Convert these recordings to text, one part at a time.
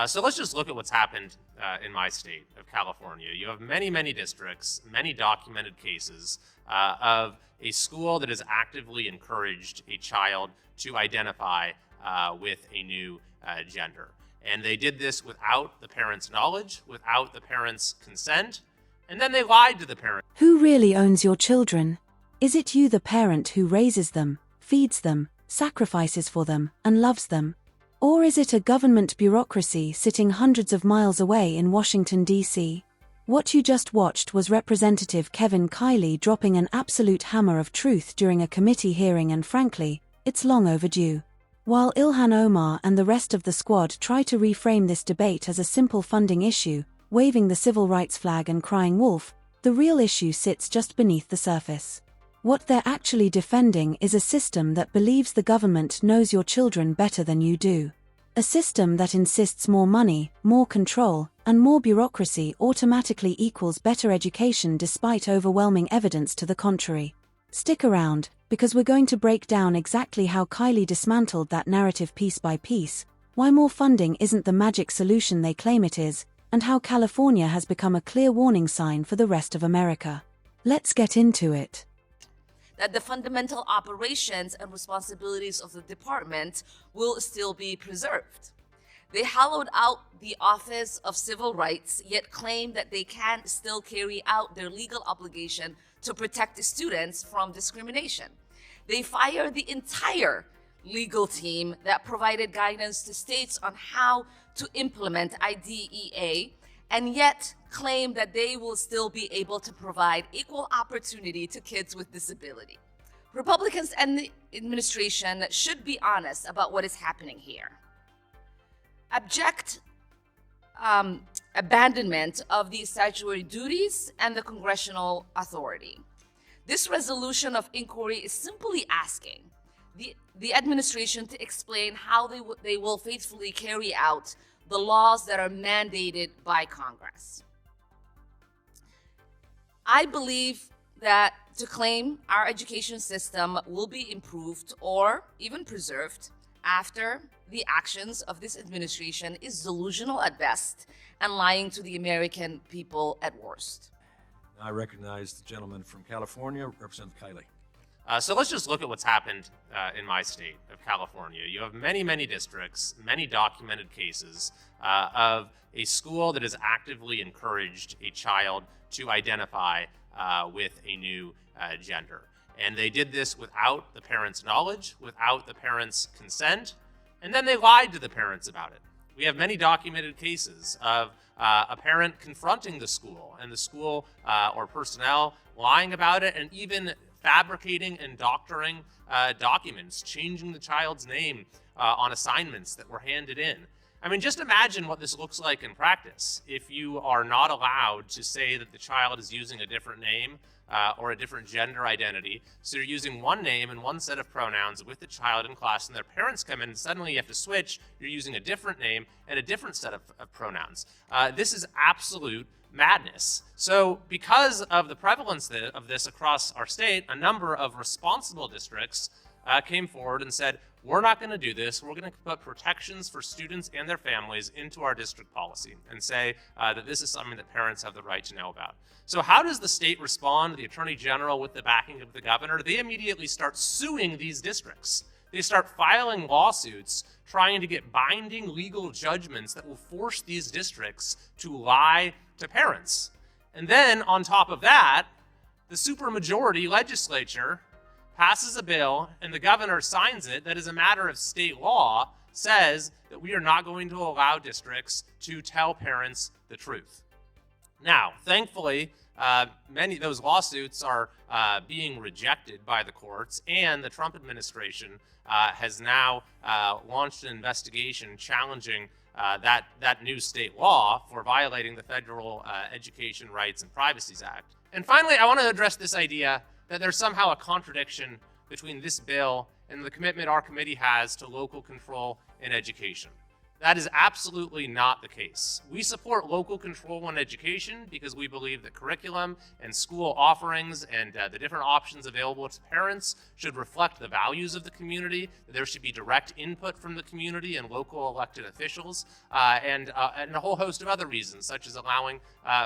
So let's just look at what's happened in my state of California. You have many, many districts, many documented cases of a school that has actively encouraged a child to identify with a new gender. And they did this without the parents' knowledge, without the parents' consent, and then they lied to the parents. Who really owns your children? Is it you, the parent, who raises them, feeds them, sacrifices for them, and loves them? Or is it a government bureaucracy sitting hundreds of miles away in Washington, D.C.? What you just watched was Representative Kevin Kiley dropping an absolute hammer of truth during a committee hearing, and frankly, it's long overdue. While Ilhan Omar and the rest of the squad try to reframe this debate as a simple funding issue, waving the civil rights flag and crying wolf, the real issue sits just beneath the surface. What they're actually defending is a system that believes the government knows your children better than you do. A system that insists more money, more control, and more bureaucracy automatically equals better education despite overwhelming evidence to the contrary. Stick around, because we're going to break down exactly how Kiley dismantled that narrative piece by piece, why more funding isn't the magic solution they claim it is, and how California has become a clear warning sign for the rest of America. Let's get into it. That the fundamental operations and responsibilities of the department will still be preserved. They hollowed out the Office of Civil Rights, yet claim that they can still carry out their legal obligation to protect students from discrimination. They fired the entire legal team that provided guidance to states on how to implement IDEA, and yet claim that they will still be able to provide equal opportunity to kids with disability. Republicans and the administration should be honest about what is happening here. Abject abandonment of the statutory duties and the congressional authority. This resolution of inquiry is simply asking the administration to explain how they will faithfully carry out the laws that are mandated by Congress. I believe that to claim our education system will be improved or even preserved after the actions of this administration is delusional at best and lying to the American people at worst. I recognize the gentleman from California, Representative Kiley. So let's just look at what's happened in my state of California. You have many, many districts, many documented cases of a school that has actively encouraged a child to identify with a new gender. And they did this without the parents' knowledge, without the parents' consent, and then they lied to the parents about it. We have many documented cases of a parent confronting the school and the school or personnel lying about it, and even fabricating and doctoring documents, changing the child's name on assignments that were handed in. I mean, just imagine what this looks like in practice if you are not allowed to say that the child is using a different name or a different gender identity. So you're using one name and one set of pronouns with the child in class, and their parents come in and suddenly you have to switch. You're using a different name and a different set of pronouns. This is absolute madness. So because of the prevalence of this across our state, a number of responsible districts came forward and said, we're not going to do this. We're going to put protections for students and their families into our district policy and say that this is something that parents have the right to know about. So how does the state respond to the Attorney General with the backing of the governor? They immediately start suing these districts. They start filing lawsuits trying to get binding legal judgments that will force these districts to lie to parents. And then on top of that, the supermajority legislature passes a bill and the governor signs it that, as a matter of state law, says that we are not going to allow districts to tell parents the truth. Now, thankfully, many of those lawsuits are being rejected by the courts, and the Trump administration has now launched an investigation challenging that new state law for violating the Federal Education Rights and Privacy Act. And finally, I want to address this idea that there's somehow a contradiction between this bill and the commitment our committee has to local control in education. That is absolutely not the case. We support local control in education because we believe that curriculum and school offerings and the different options available to parents should reflect the values of the community, that there should be direct input from the community and local elected officials, and a whole host of other reasons, such as allowing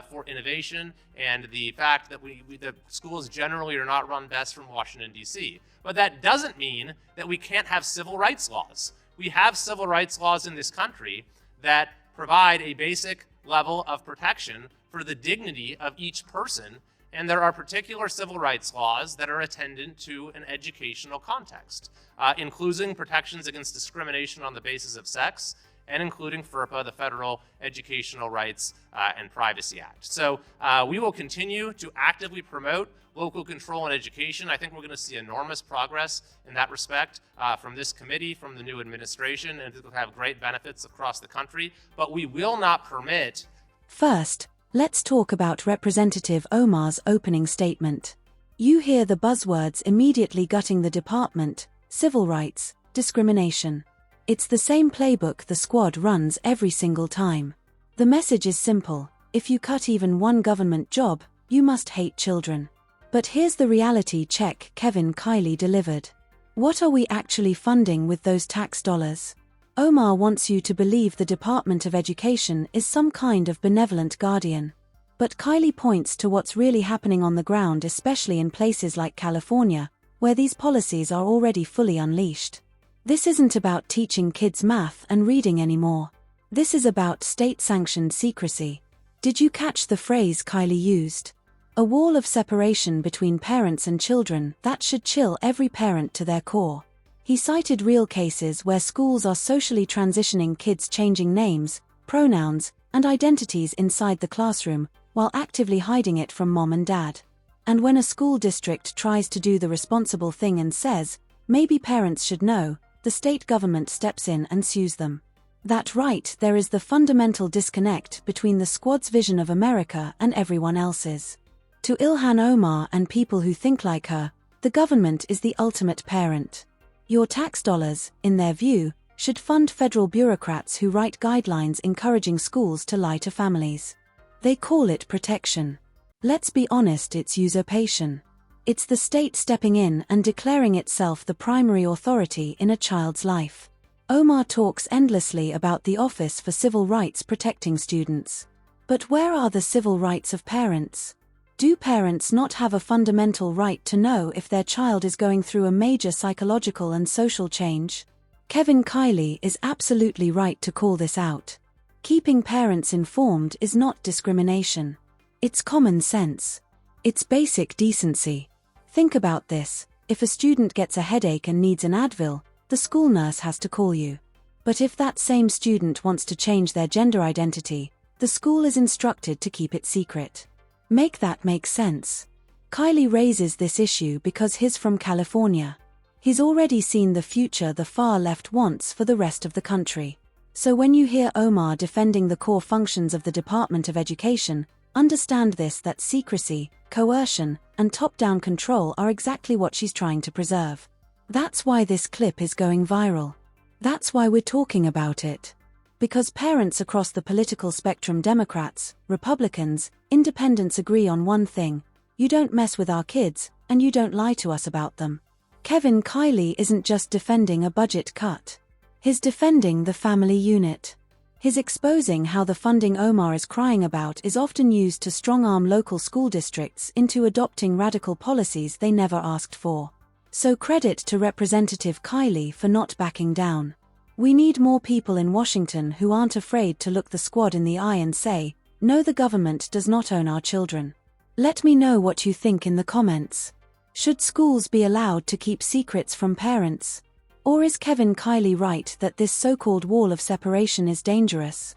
for innovation and the fact that the schools generally are not run best from Washington, D.C. But that doesn't mean that we can't have civil rights laws. We have civil rights laws in this country that provide a basic level of protection for the dignity of each person, and there are particular civil rights laws that are attendant to an educational context, including protections against discrimination on the basis of sex, and including FERPA, the Federal Educational Rights and Privacy Act. So we will continue to actively promote local control in education. I think we're going to see enormous progress in that respect from this committee, from the new administration, and it will have great benefits across the country. But we will not permit. First, let's talk about Representative Omar's opening statement. You hear the buzzwords immediately gutting the department: civil rights, discrimination. It's the same playbook the squad runs every single time. The message is simple: if you cut even one government job, you must hate children. But here's the reality check Kevin Kiley delivered. What are we actually funding with those tax dollars? Omar wants you to believe the Department of Education is some kind of benevolent guardian. But Kiley points to what's really happening on the ground, especially in places like California, where these policies are already fully unleashed. This isn't about teaching kids math and reading anymore. This is about state-sanctioned secrecy. Did you catch the phrase Kiley used? A wall of separation between parents and children that should chill every parent to their core. He cited real cases where schools are socially transitioning kids, changing names, pronouns, and identities inside the classroom, while actively hiding it from mom and dad. And when a school district tries to do the responsible thing and says, maybe parents should know, the state government steps in and sues them. That right there is the fundamental disconnect between the squad's vision of America and everyone else's. To Ilhan Omar and people who think like her, the government is the ultimate parent. Your tax dollars, in their view, should fund federal bureaucrats who write guidelines encouraging schools to lie to families. They call it protection. Let's be honest, it's usurpation. It's the state stepping in and declaring itself the primary authority in a child's life. Omar talks endlessly about the Office for Civil Rights protecting students. But where are the civil rights of parents? Do parents not have a fundamental right to know if their child is going through a major psychological and social change? Kevin Kiley is absolutely right to call this out. Keeping parents informed is not discrimination. It's common sense. It's basic decency. Think about this: if a student gets a headache and needs an Advil, the school nurse has to call you. But if that same student wants to change their gender identity, the school is instructed to keep it secret. Make that make sense. Kiley raises this issue because he's from California. He's already seen the future the far left wants for the rest of the country. So when you hear Omar defending the core functions of the Department of Education, understand this: that secrecy, coercion, and top-down control are exactly what she's trying to preserve. That's why this clip is going viral. That's why we're talking about it. Because parents across the political spectrum, Democrats, Republicans, Independents, agree on one thing: you don't mess with our kids, and you don't lie to us about them. Kevin Kiley isn't just defending a budget cut. He's defending the family unit. He's exposing how the funding Omar is crying about is often used to strong-arm local school districts into adopting radical policies they never asked for. So credit to Representative Kiley for not backing down. We need more people in Washington who aren't afraid to look the squad in the eye and say, no, the government does not own our children. Let me know what you think in the comments. Should schools be allowed to keep secrets from parents? Or is Kevin Kiley right that this so-called wall of separation is dangerous?